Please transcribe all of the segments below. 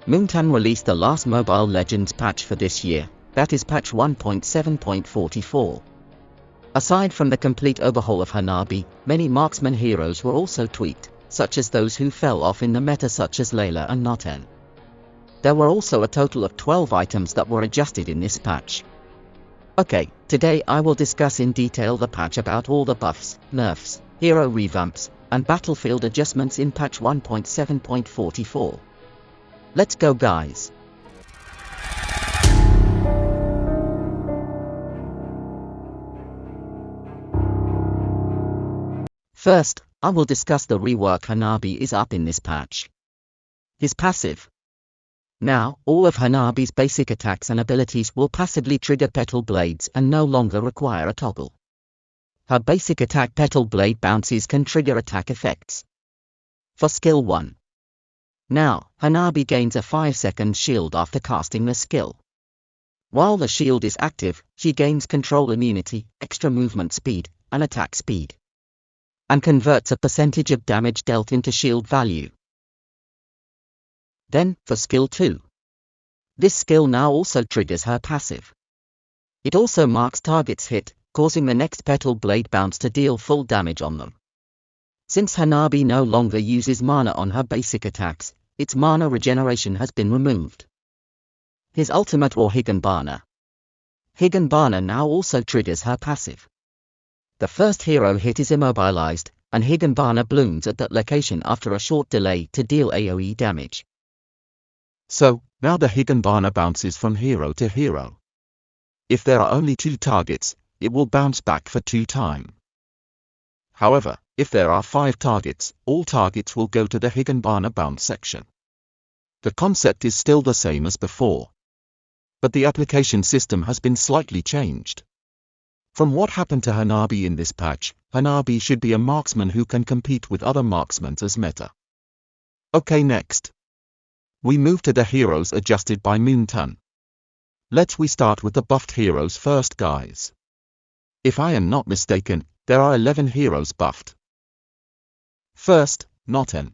Moontan released the last Mobile Legends patch for this year, that is patch 1.7.44. Aside from the complete overhaul of Hanabi, many marksman heroes were also tweaked, such as those who fell off in the meta such as Layla and Noten. There were also a total of 12 items that were adjusted in this patch. Okay, today I will discuss in detail the patch about all the buffs, nerfs, hero revamps, and battlefield adjustments in patch 1.7.44. Let's go guys! First, I will discuss the rework Hanabi is up in this patch. His passive. Now, all of Hanabi's basic attacks and abilities will passively trigger petal blades and no longer require a toggle. Her basic attack petal blade bounces can trigger attack effects. For skill 1. Now, Hanabi gains a 5-second shield after casting the skill. While the shield is active, she gains control immunity, extra movement speed, and attack speed, and converts a percentage of damage dealt into shield value. Then, for skill 2. This skill now also triggers her passive. It also marks targets hit, causing the next petal blade bounce to deal full damage on them. Since Hanabi no longer uses mana on her basic attacks, its mana regeneration has been removed. His ultimate or Higanbana. Higanbana now also triggers her passive. The first hero hit is immobilized, and Higanbana blooms at that location after a short delay to deal AoE damage. So, now the Higanbana bounces from hero to hero. If there are only 2 targets, it will bounce back for 2 times. However, if there are 5 targets, all targets will go to the Higanbana bounce section. The concept is still the same as before, but the application system has been slightly changed. From what happened to Hanabi in this patch, Hanabi should be a marksman who can compete with other marksmen as meta. Okay, next. We move to the heroes adjusted by Moontan. We start with the buffed heroes first guys. If I am not mistaken, there are 11 heroes buffed. First, Noten.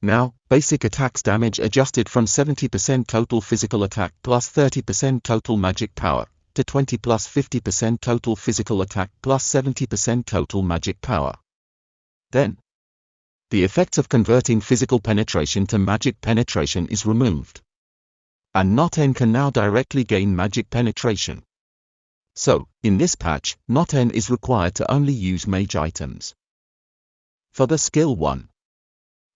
Now, basic attacks damage adjusted from 70% total physical attack plus 30% total magic power, to 20 plus 50% total physical attack plus 70% total magic power. Then, the effects of converting physical penetration to magic penetration is removed, and Noten can now directly gain magic penetration. So, in this patch, Noten is required to only use mage items. For the skill 1.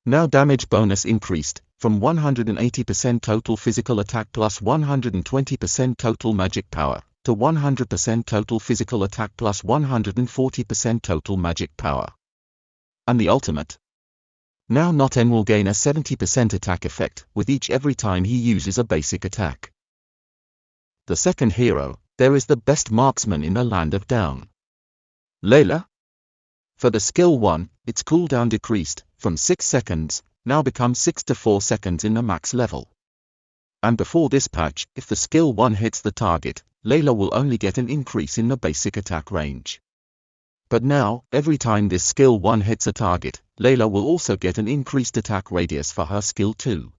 Now damage bonus increased, from 180% total physical attack plus 120% total magic power, to 100% total physical attack plus 140% total magic power. And the ultimate. Now Noten will gain a 70% attack effect with each every time he uses a basic attack. The second hero, there is the best marksman in the land of down. Layla. For the skill 1, its cooldown decreased, from 6 seconds, now becomes 6 to 4 seconds in the max level. And before this patch, if the skill 1 hits the target, Layla will only get an increase in the basic attack range. But now, every time this skill 1 hits a target, Layla will also get an increased attack radius for her skill 2.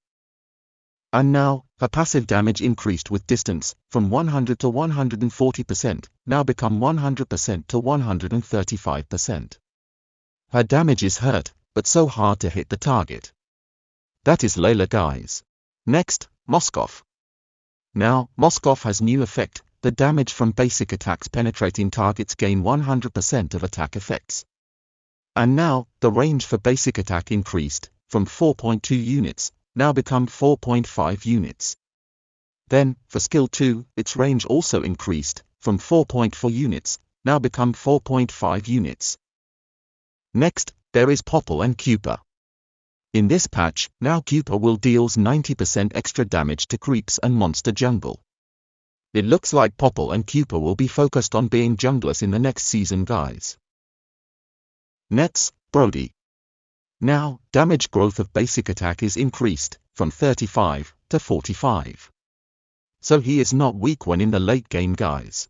And now, her passive damage increased with distance, from 100 to 140%, now become 100% to 135%. Her damage is hurt, but so hard to hit the target. That is Layla guys. Next, Moskov. Now, Moskov has new effect, the damage from basic attacks penetrating targets gain 100% of attack effects. And now, the range for basic attack increased, from 4.2 units, now become 4.5 units. Then, for skill 2, its range also increased, from 4.4 units, now become 4.5 units. Next, there is Popple and Cooper. In this patch, now Cooper will deals 90% extra damage to creeps and monster jungle. It looks like Popple and Cooper will be focused on being junglers in the next season guys. Next, Brody. Now, damage growth of basic attack is increased, from 35 to 45. So he is not weak when in the late game guys.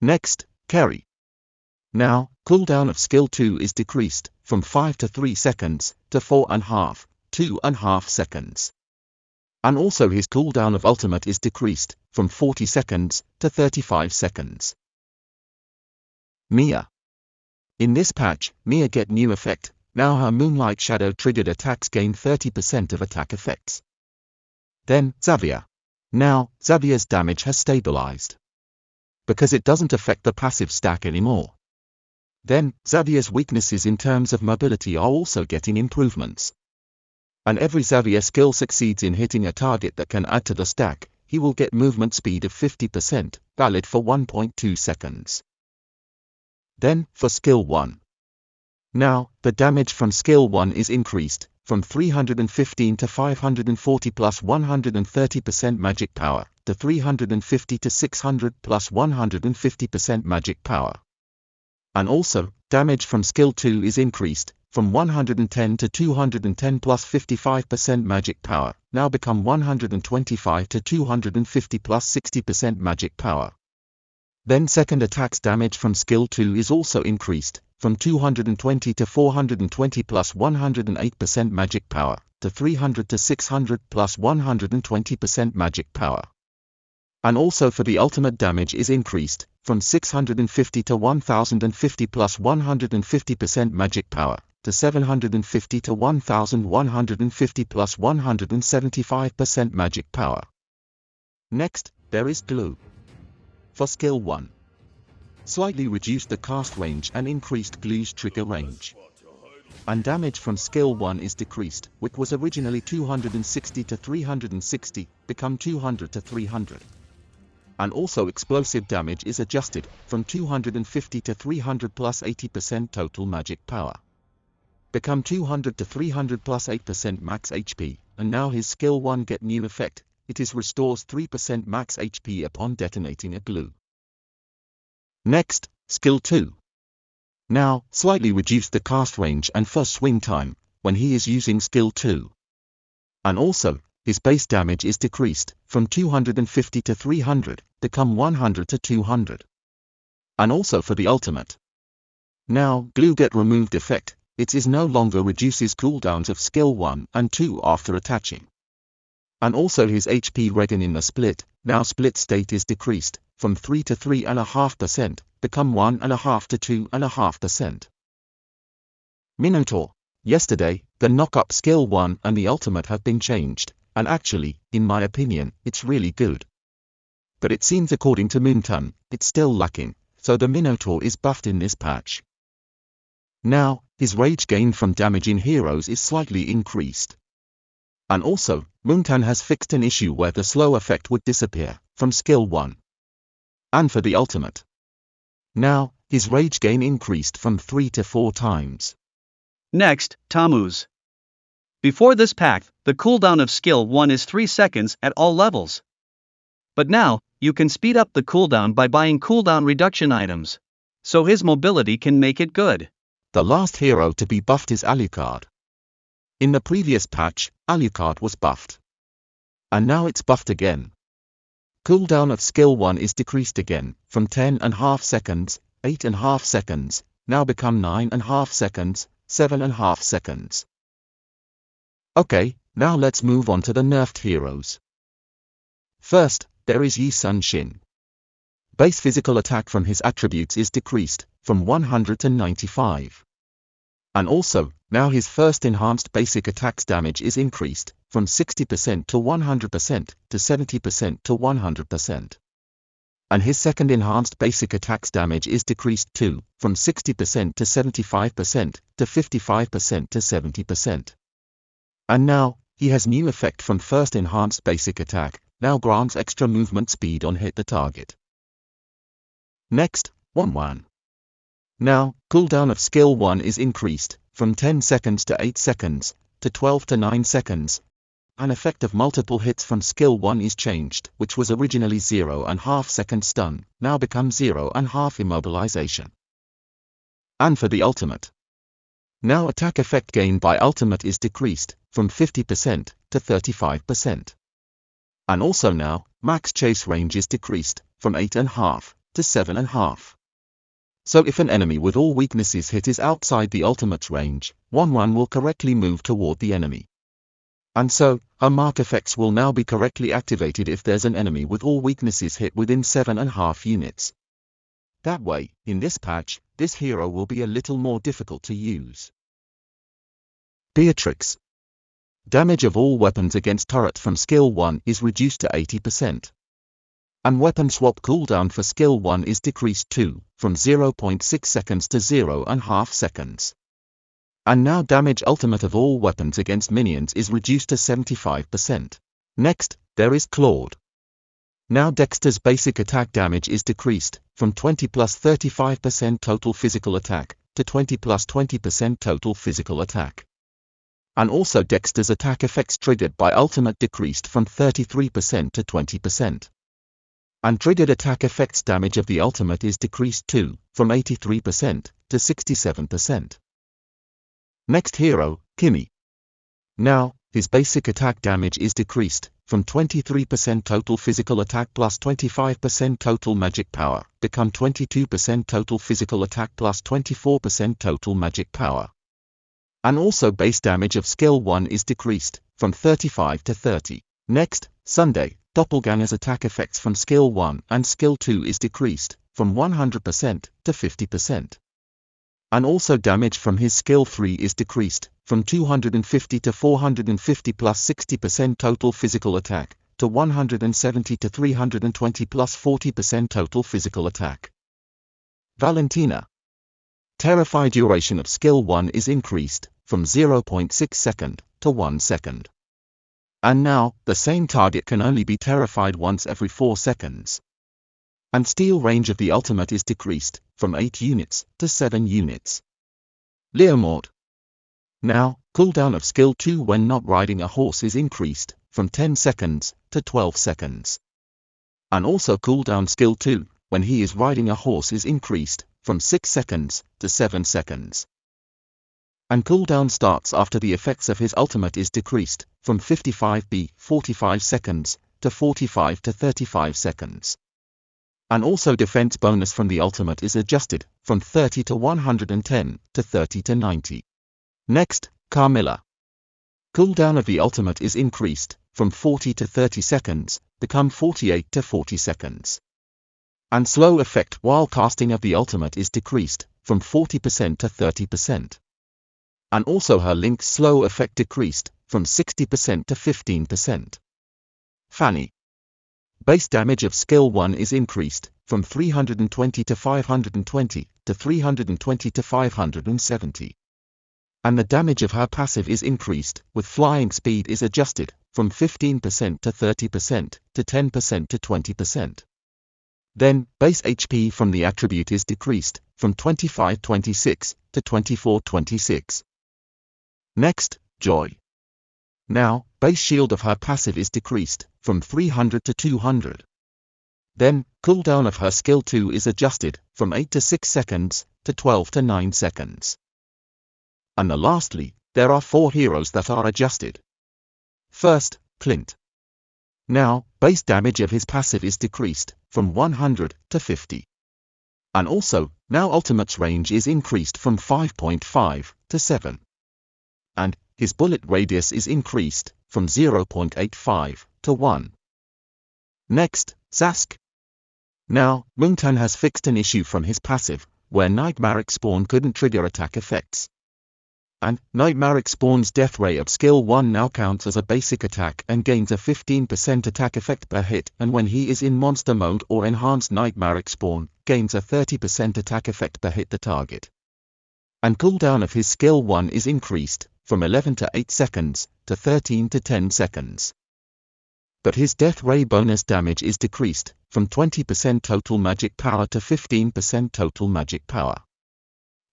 Next, Kerry. Now, cooldown of skill 2 is decreased, from 5 to 3 seconds, to 4.5, 2.5 seconds. And also his cooldown of ultimate is decreased from 40 seconds to 35 seconds. Mia. In this patch, Mia get new effect. Now her Moonlight Shadow triggered attacks gain 30% of attack effects. Then, Xavier. Now, Xavier's damage has stabilized, because it doesn't affect the passive stack anymore. Then, Xavier's weaknesses in terms of mobility are also getting improvements. And every Xavier skill succeeds in hitting a target that can add to the stack, he will get movement speed of 50%, valid for 1.2 seconds. Then, for skill 1. Now, the damage from skill 1 is increased, from 315 to 540 plus 130% magic power, to 350 to 600 plus 150% magic power. And also, damage from skill 2 is increased, from 110 to 210 plus 55% magic power, now become 125 to 250 plus 60% magic power. Then second attack's damage from skill 2 is also increased, from 220 to 420 plus 108% magic power, to 300 to 600 plus 120% magic power. And also for the ultimate damage is increased, from 650 to 1050 plus 150% magic power, to 750 to 1150 plus 175% magic power. Next, there is glue. For skill 1. Slightly reduced the cast range and increased glue's trigger range. And damage from skill 1 is decreased, which was originally 260 to 360, become 200 to 300. And also explosive damage is adjusted, from 250 to 300 plus 80% total magic power. Become 200 to 300 plus 8% max HP, and now his skill 1 get new effect, it is restores 3% max HP upon detonating a glue. Next, skill 2. Now, slightly reduce the cast range and first swing time, when he is using skill 2. And also, his base damage is decreased, from 250 to 300, become 100 to 200. And also for the ultimate. Now, glue get removed effect, it is no longer reduces cooldowns of skill 1 and 2 after attaching. And also his HP regen in the split, now split state is decreased, from 3 to 3.5%, become 1.5 to 2.5%. Minotaur. Yesterday, the knock-up skill 1 and the ultimate have been changed, and actually, in my opinion, it's really good. But it seems according to Moonton, it's still lacking, so the Minotaur is buffed in this patch. Now, his rage gain from damaging heroes is slightly increased. And also, Moonton has fixed an issue where the slow effect would disappear, from skill 1. And for the ultimate. Now, his rage gain increased from 3 to 4 times. Next, Tammuz. Before this pack, the cooldown of skill 1 is 3 seconds at all levels. But now, you can speed up the cooldown by buying cooldown reduction items. So his mobility can make it good. The last hero to be buffed is Alucard. In the previous patch, Alucard was buffed. And now it's buffed again. Cooldown of skill 1 is decreased again, from 10.5 seconds, 8.5 seconds, now become 9.5 seconds, 7.5 seconds. Okay, now let's move on to the nerfed heroes. First, there is Yi Sun Shin. Base physical attack from his attributes is decreased, from 100 to 95. And also, now his first enhanced basic attacks damage is increased, from 60% to 100% to 70% to 100%. And his second enhanced basic attacks damage is decreased too, from 60% to 75% to 55% to 70%. And now, he has new effect from first enhanced basic attack, now grants extra movement speed on hit the target. Next, 1-1. Now, cooldown of skill 1 is increased, from 10 seconds to 8 seconds, to 12 to 9 seconds. An effect of multiple hits from skill 1 is changed, which was originally 0.5 second stun, now becomes 0.5 immobilization. And for the ultimate. Now attack effect gained by ultimate is decreased, from 50% to 35%. And also now, max chase range is decreased, from 8.5 to 7.5. So if an enemy with all weaknesses hit is outside the ultimate's range, 1-1 will correctly move toward the enemy. And so, her mark effects will now be correctly activated if there's an enemy with all weaknesses hit within 7.5 units. That way, in this patch, this hero will be a little more difficult to use. Beatrix. Damage of all weapons against turrets from skill 1 is reduced to 80%. And weapon swap cooldown for skill 1 is decreased too, from 0.6 seconds to 0.5 seconds. And now damage ultimate of all weapons against minions is reduced to 75%. Next, there is Claude. Now Dexter's basic attack damage is decreased, from 20 plus 35% total physical attack, to 20 plus 20% total physical attack. And also Dexter's attack effects triggered by ultimate decreased from 33% to 20%. And triggered attack effects damage of the ultimate is decreased too, from 83% to 67%. Next hero, Kimmy. Now, his basic attack damage is decreased, from 23% total physical attack plus 25% total magic power, become 22% total physical attack plus 24% total magic power. And also base damage of skill 1 is decreased, from 35 to 30. Next, Sunday, Doppelganger's attack effects from skill 1 and skill 2 is decreased, from 100% to 50%. And also damage from his skill 3 is decreased, from 250 to 450 plus 60% total physical attack, to 170 to 320 plus 40% total physical attack. Valentina. Terrify duration of skill 1 is increased, from 0.6 second to 1 second. And now, the same target can only be terrified once every 4 seconds. And steal range of the ultimate is decreased, from 8 units to 7 units. Leomord. Now, cooldown of skill 2 when not riding a horse is increased, from 10 seconds to 12 seconds. And also cooldown skill 2, when he is riding a horse is increased, from 6 seconds to 7 seconds. And cooldown starts after the effects of his ultimate is decreased, from 55 45 seconds, to 45 to 35 seconds. And also defense bonus from the ultimate is adjusted, from 30 to 110, to 30 to 90. Next, Carmilla. Cooldown of the ultimate is increased, from 40 to 30 seconds, become 48 to 40 seconds. And slow effect while casting of the ultimate is decreased, from 40% to 30%. And also her link's slow effect decreased, from 60% to 15%. Fanny. Base damage of skill 1 is increased, from 320 to 520, to 320 to 570. And the damage of her passive is increased, with flying speed is adjusted, from 15% to 30%, to 10% to 20%. Then, base HP from the attribute is decreased, from 25-26, to 24-26. Next, Joy. Now, base shield of her passive is decreased, from 300 to 200. Then, cooldown of her skill 2 is adjusted, from 8 to 6 seconds, to 12 to 9 seconds. And lastly, there are 4 heroes that are adjusted. First, Clint. Now, base damage of his passive is decreased, from 100 to 50. And also, now ultimate's range is increased from 5.5 to 7. And his bullet radius is increased, from 0.85 to 1. Next, Sask. Now, Mungtan has fixed an issue from his passive, where Nightmaric Spawn couldn't trigger attack effects. And Nightmaric Spawn's death ray of skill 1 now counts as a basic attack and gains a 15% attack effect per hit, and when he is in monster mode or enhanced Nightmaric Spawn, gains a 30% attack effect per hit the target. And cooldown of his skill 1 is increased, from 11 to 8 seconds, to 13 to 10 seconds. But his death ray bonus damage is decreased, from 20% total magic power to 15% total magic power.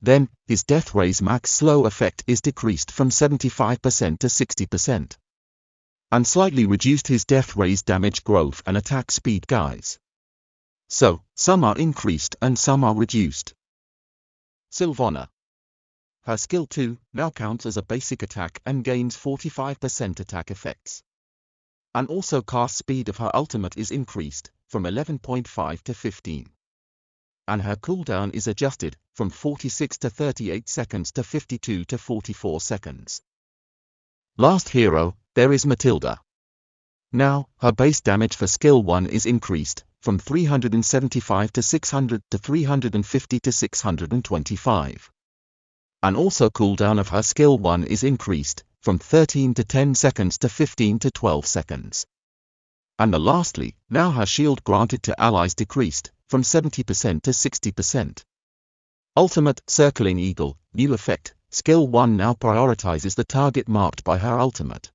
Then, his death ray's max slow effect is decreased from 75% to 60%. And slightly reduced his death ray's damage growth and attack speed guys. So, some are increased and some are reduced. Sylvana. Her skill 2 now counts as a basic attack and gains 45% attack effects. And also cast speed of her ultimate is increased, from 11.5 to 15. And her cooldown is adjusted, from 46 to 38 seconds to 52 to 44 seconds. Last hero, There is Matilda. Now, her base damage for skill 1 is increased, from 375 to 600 to 350 to 625. And also cooldown of her skill 1 is increased, from 13 to 10 seconds to 15 to 12 seconds. And lastly, now her shield granted to allies decreased, from 70% to 60%. Ultimate, Circling Eagle, new effect, skill 1 now prioritizes the target marked by her ultimate.